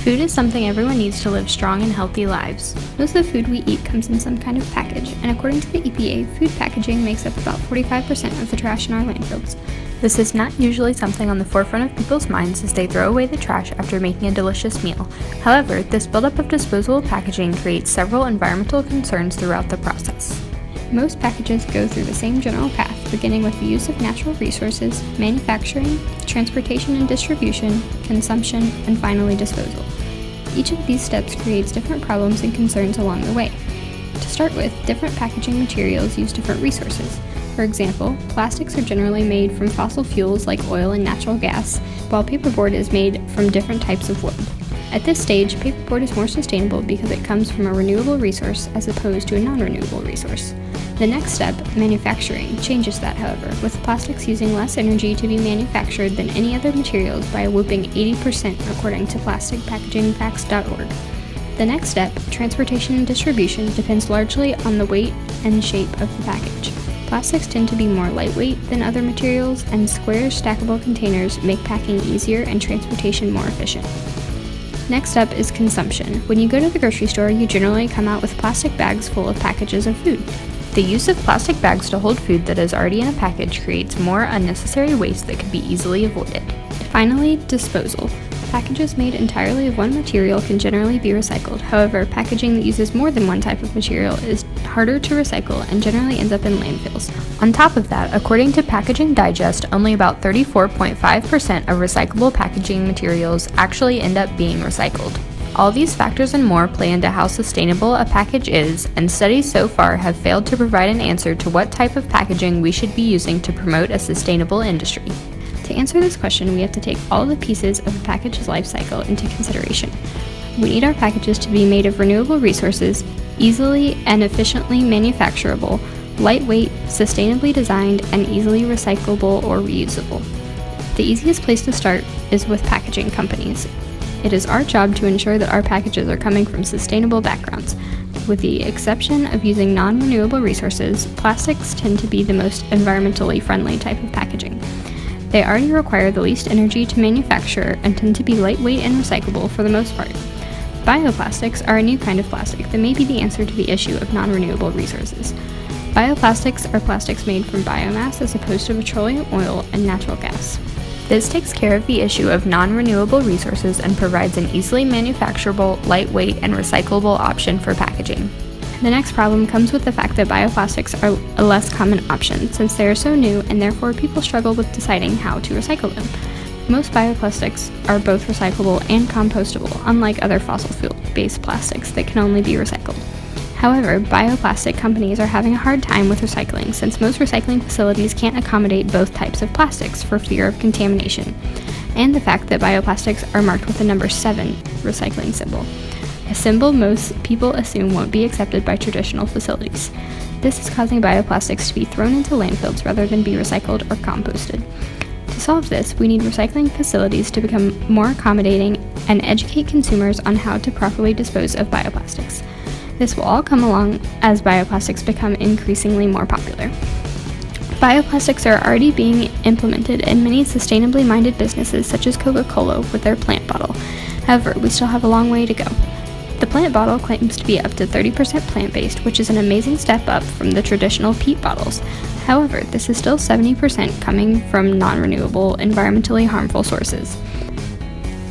Food is something everyone needs to live strong and healthy lives. Most of the food we eat comes in some kind of package, and according to the EPA, food packaging makes up about 45% of the trash in our landfills. This is not usually something on the forefront of people's minds as they throw away the trash after making a delicious meal. However, this buildup of disposable packaging creates several environmental concerns throughout the process. Most packages go through the same general path, beginning with the use of natural resources, manufacturing, transportation and distribution, consumption, and finally disposal. Each of these steps creates different problems and concerns along the way. To start with, different packaging materials use different resources. For example, plastics are generally made from fossil fuels like oil and natural gas, while paperboard is made from different types of wood. At this stage, paperboard is more sustainable because it comes from a renewable resource as opposed to a non-renewable resource. The next step, manufacturing, changes that, however, with plastics using less energy to be manufactured than any other materials by a whopping 80% according to plasticpackagingfacts.org. The next step, transportation and distribution, depends largely on the weight and shape of the package. Plastics tend to be more lightweight than other materials, and square stackable containers make packing easier and transportation more efficient. Next up is consumption. When you go to the grocery store, you generally come out with plastic bags full of packages of food. The use of plastic bags to hold food that is already in a package creates more unnecessary waste that could be easily avoided. Finally, disposal. Packages made entirely of one material can generally be recycled. However, packaging that uses more than one type of material is harder to recycle and generally ends up in landfills. On top of that, according to Packaging Digest, only about 34.5% of recyclable packaging materials actually end up being recycled. All these factors and more play into how sustainable a package is, and studies so far have failed to provide an answer to what type of packaging we should be using to promote a sustainable industry. To answer this question, we have to take all the pieces of a package's life cycle into consideration. We need our packages to be made of renewable resources, easily and efficiently manufacturable, lightweight, sustainably designed, and easily recyclable or reusable. The easiest place to start is with packaging companies. It is our job to ensure that our packages are coming from sustainable backgrounds. With the exception of using non-renewable resources, plastics tend to be the most environmentally friendly type of packaging. They already require the least energy to manufacture and tend to be lightweight and recyclable for the most part. Bioplastics are a new kind of plastic that may be the answer to the issue of non-renewable resources. Bioplastics are plastics made from biomass as opposed to petroleum oil and natural gas. This takes care of the issue of non-renewable resources and provides an easily manufacturable, lightweight, and recyclable option for packaging. The next problem comes with the fact that bioplastics are a less common option since they are so new and therefore people struggle with deciding how to recycle them. Most bioplastics are both recyclable and compostable, unlike other fossil fuel-based plastics that can only be recycled. However, bioplastic companies are having a hard time with recycling since most recycling facilities can't accommodate both types of plastics for fear of contamination, and the fact that bioplastics are marked with the number 7 recycling symbol, a symbol most people assume won't be accepted by traditional facilities. This is causing bioplastics to be thrown into landfills rather than be recycled or composted. To solve this, we need recycling facilities to become more accommodating and educate consumers on how to properly dispose of bioplastics. This will all come along as bioplastics become increasingly more popular. Bioplastics are already being implemented in many sustainably minded businesses such as Coca-Cola with their plant bottle. However, we still have a long way to go. The plant bottle claims to be up to 30% plant-based, which is an amazing step up from the traditional PET bottles. However, this is still 70% coming from non-renewable, environmentally harmful sources.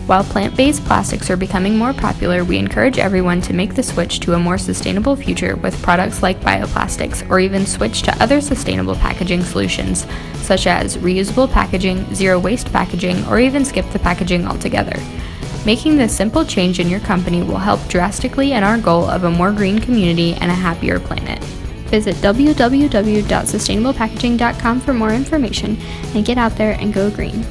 While plant-based plastics are becoming more popular, we encourage everyone to make the switch to a more sustainable future with products like bioplastics, or even switch to other sustainable packaging solutions, such as reusable packaging, zero-waste packaging, or even skip the packaging altogether. Making this simple change in your company will help drastically in our goal of a more green community and a happier planet. Visit www.sustainablepackaging.com for more information and get out there and go green.